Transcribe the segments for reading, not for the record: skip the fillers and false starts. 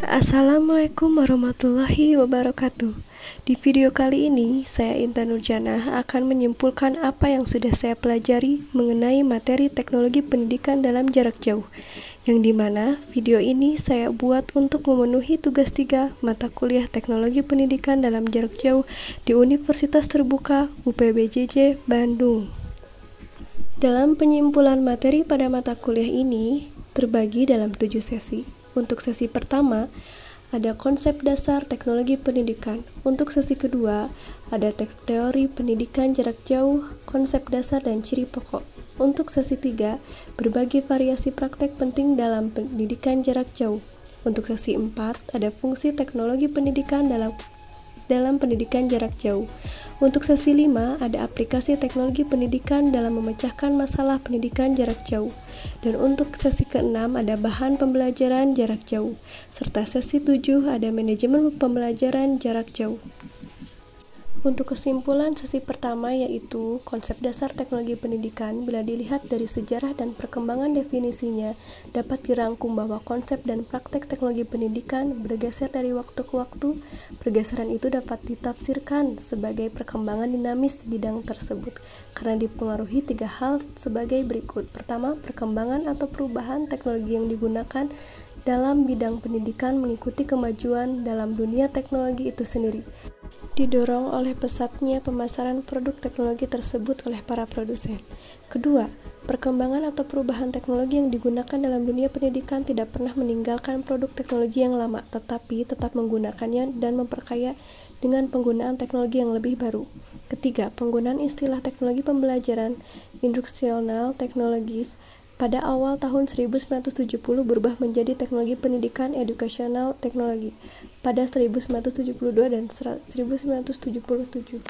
Assalamualaikum warahmatullahi wabarakatuh. Di video kali ini, saya Intan Nurjana akan menyimpulkan apa yang sudah saya pelajari mengenai materi teknologi pendidikan dalam jarak jauh, yang dimana video ini saya buat untuk memenuhi tugas 3 mata kuliah teknologi pendidikan dalam jarak jauh di Universitas Terbuka UPBJJ Bandung. Dalam penyimpulan materi pada mata kuliah ini, terbagi dalam 7 sesi. Untuk sesi pertama, ada konsep dasar teknologi pendidikan. Untuk sesi kedua, ada teori pendidikan jarak jauh, konsep dasar dan ciri pokok. Untuk sesi 3, berbagai variasi praktek penting dalam pendidikan jarak jauh. Untuk sesi 4, ada fungsi teknologi pendidikan dalam pendidikan jarak jauh. Untuk sesi 5, ada aplikasi teknologi pendidikan dalam memecahkan masalah pendidikan jarak jauh. Dan untuk sesi ke-6, ada bahan pembelajaran jarak jauh. Serta sesi 7, ada manajemen pembelajaran jarak jauh. Untuk kesimpulan sesi pertama yaitu konsep dasar teknologi pendidikan, bila dilihat dari sejarah dan perkembangan definisinya, dapat dirangkum bahwa konsep dan praktek teknologi pendidikan bergeser dari waktu ke waktu. Pergeseran itu dapat ditafsirkan sebagai perkembangan dinamis bidang tersebut, karena dipengaruhi 3 hal sebagai berikut. Pertama, perkembangan atau perubahan teknologi yang digunakan dalam bidang pendidikan mengikuti kemajuan dalam dunia teknologi itu sendiri, didorong oleh pesatnya pemasaran produk teknologi tersebut oleh para produsen. Kedua, perkembangan atau perubahan teknologi yang digunakan dalam dunia pendidikan tidak pernah meninggalkan produk teknologi yang lama, tetapi tetap menggunakannya dan memperkaya dengan penggunaan teknologi yang lebih baru. Ketiga, penggunaan istilah teknologi pembelajaran instructional technologies pada awal tahun 1970 berubah menjadi teknologi pendidikan educational technology pada 1972 dan 1977.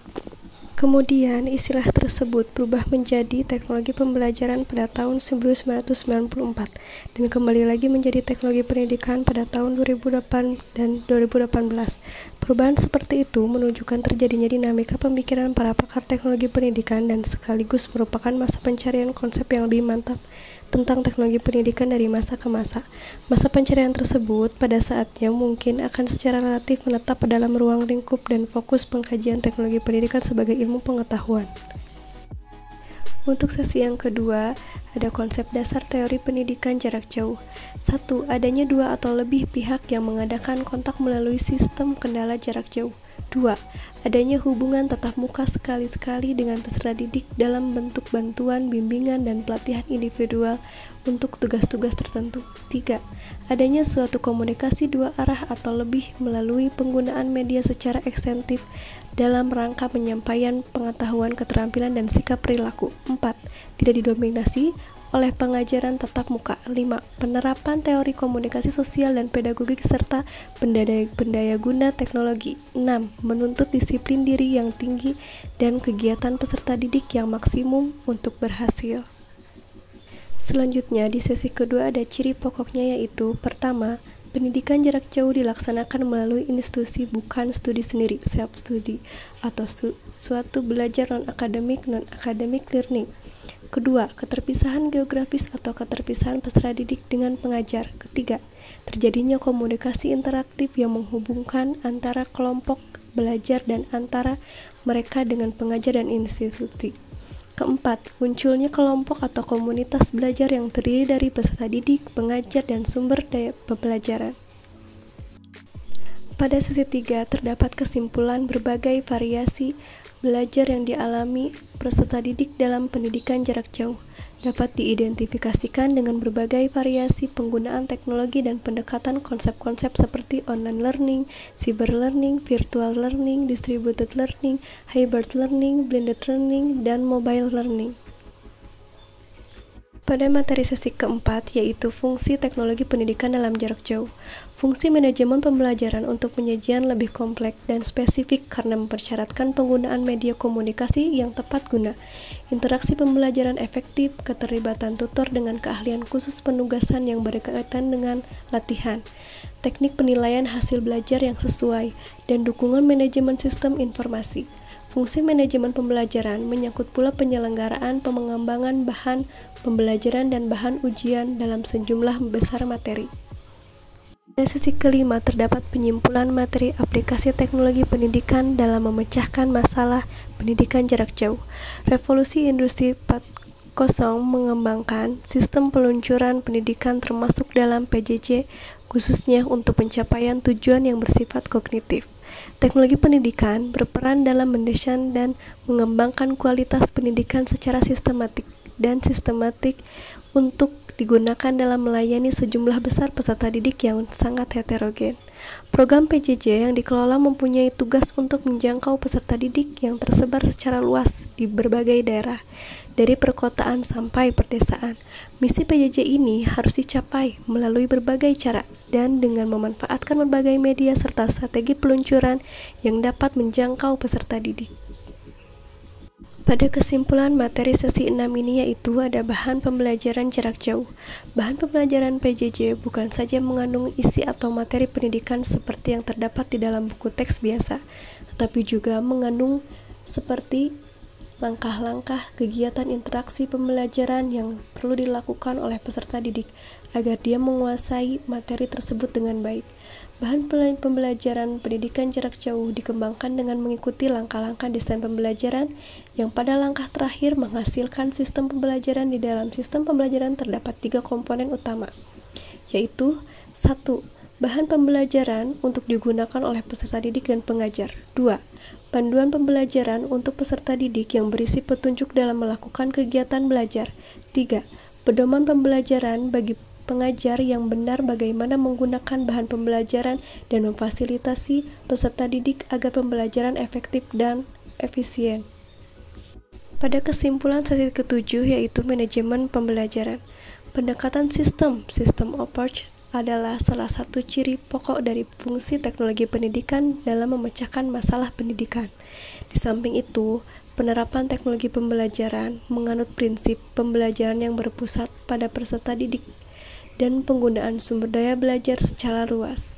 Kemudian istilah tersebut berubah menjadi teknologi pembelajaran pada tahun 1994 dan kembali lagi menjadi teknologi pendidikan pada tahun 2008 dan 2018. Perubahan seperti itu menunjukkan terjadinya dinamika pemikiran para pakar teknologi pendidikan dan sekaligus merupakan masa pencarian konsep yang lebih mantap tentang teknologi pendidikan dari masa ke masa. Masa pencarian tersebut pada saatnya mungkin akan secara relatif menetap dalam ruang lingkup dan fokus pengkajian teknologi pendidikan sebagai ilmu pengetahuan. Untuk sesi yang kedua, ada konsep dasar teori pendidikan jarak jauh. 1. Adanya 2 atau lebih pihak yang mengadakan kontak melalui sistem kendala jarak jauh. 2. Adanya hubungan tatap muka sekali-sekali dengan peserta didik dalam bentuk bantuan, bimbingan, dan pelatihan individual untuk tugas-tugas tertentu. 3. Adanya suatu komunikasi 2 arah atau lebih melalui penggunaan media secara ekstensif dalam rangka penyampaian pengetahuan, keterampilan, dan sikap perilaku. 4. Tidak didominasi oleh pengajaran tatap muka. 5. Penerapan teori komunikasi sosial dan pedagogik serta pendaya guna teknologi. 6. Menuntut disiplin diri yang tinggi dan kegiatan peserta didik yang maksimum untuk berhasil. Selanjutnya di sesi kedua ada ciri pokoknya yaitu pertama, pendidikan jarak jauh dilaksanakan melalui institusi bukan studi sendiri, self-study, atau suatu belajar non-akademik learning. Kedua, keterpisahan geografis atau keterpisahan peserta didik dengan pengajar. Ketiga, terjadinya komunikasi interaktif yang menghubungkan antara kelompok belajar dan antara mereka dengan pengajar dan institusi. Keempat, munculnya kelompok atau komunitas belajar yang terdiri dari peserta didik, pengajar, dan sumber daya pembelajaran. Pada sesi 3 terdapat kesimpulan berbagai variasi belajar yang dialami peserta didik dalam pendidikan jarak jauh. Dapat diidentifikasikan dengan berbagai variasi penggunaan teknologi dan pendekatan konsep-konsep seperti online learning, cyber learning, virtual learning, distributed learning, hybrid learning, blended learning, dan mobile learning. Pada materi sesi keempat, yaitu fungsi teknologi pendidikan dalam jarak jauh. Fungsi manajemen pembelajaran untuk penyajian lebih kompleks dan spesifik karena mempersyaratkan penggunaan media komunikasi yang tepat guna, interaksi pembelajaran efektif, keterlibatan tutor dengan keahlian khusus penugasan yang berkaitan dengan latihan, teknik penilaian hasil belajar yang sesuai, dan dukungan manajemen sistem informasi. Fungsi manajemen pembelajaran menyangkut pula penyelenggaraan pengembangan bahan pembelajaran dan bahan ujian dalam sejumlah besar materi. Pada sesi kelima terdapat penyimpulan materi aplikasi teknologi pendidikan dalam memecahkan masalah pendidikan jarak jauh. Revolusi Industri 4.0 mengembangkan sistem peluncuran pendidikan termasuk dalam PJJ khususnya untuk pencapaian tujuan yang bersifat kognitif. Teknologi pendidikan berperan dalam mendesain dan mengembangkan kualitas pendidikan secara sistematik untuk digunakan dalam melayani sejumlah besar peserta didik yang sangat heterogen. Program PJJ yang dikelola mempunyai tugas untuk menjangkau peserta didik yang tersebar secara luas di berbagai daerah, dari perkotaan sampai perdesaan. Misi PJJ ini harus dicapai melalui berbagai cara dan dengan memanfaatkan berbagai media serta strategi peluncuran yang dapat menjangkau peserta didik. Pada kesimpulan materi sesi 6 ini yaitu ada bahan pembelajaran jarak jauh. Bahan pembelajaran PJJ bukan saja mengandung isi atau materi pendidikan seperti yang terdapat di dalam buku teks biasa, tetapi juga mengandung seperti langkah-langkah kegiatan interaksi pembelajaran yang perlu dilakukan oleh peserta didik agar dia menguasai materi tersebut dengan baik. Bahan pembelajaran pendidikan jarak jauh dikembangkan dengan mengikuti langkah-langkah desain pembelajaran yang pada langkah terakhir menghasilkan sistem pembelajaran. Di dalam sistem pembelajaran terdapat 3 komponen utama, yaitu 1. Bahan pembelajaran untuk digunakan oleh peserta didik dan pengajar. 2. Panduan pembelajaran untuk peserta didik yang berisi petunjuk dalam melakukan kegiatan belajar. 3. Pedoman pembelajaran bagi pengajar yang benar bagaimana menggunakan bahan pembelajaran dan memfasilitasi peserta didik agar pembelajaran efektif dan efisien. Pada kesimpulan sesi ke-7 yaitu manajemen pembelajaran. Pendekatan system approach adalah salah satu ciri pokok dari fungsi teknologi pendidikan dalam memecahkan masalah pendidikan. Di samping itu, penerapan teknologi pembelajaran menganut prinsip pembelajaran yang berpusat pada peserta didik dan penggunaan sumber daya belajar secara luas.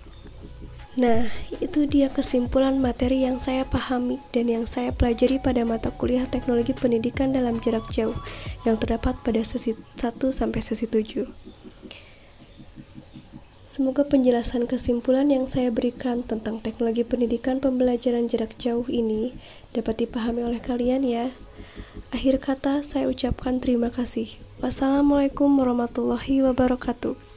Nah, itu dia kesimpulan materi yang saya pahami dan yang saya pelajari pada mata kuliah teknologi pendidikan dalam jarak jauh yang terdapat pada sesi 1 sampai sesi 7. Semoga penjelasan kesimpulan yang saya berikan tentang teknologi pendidikan pembelajaran jarak jauh ini dapat dipahami oleh kalian ya. Akhir kata saya ucapkan terima kasih. Wassalamualaikum warahmatullahi wabarakatuh.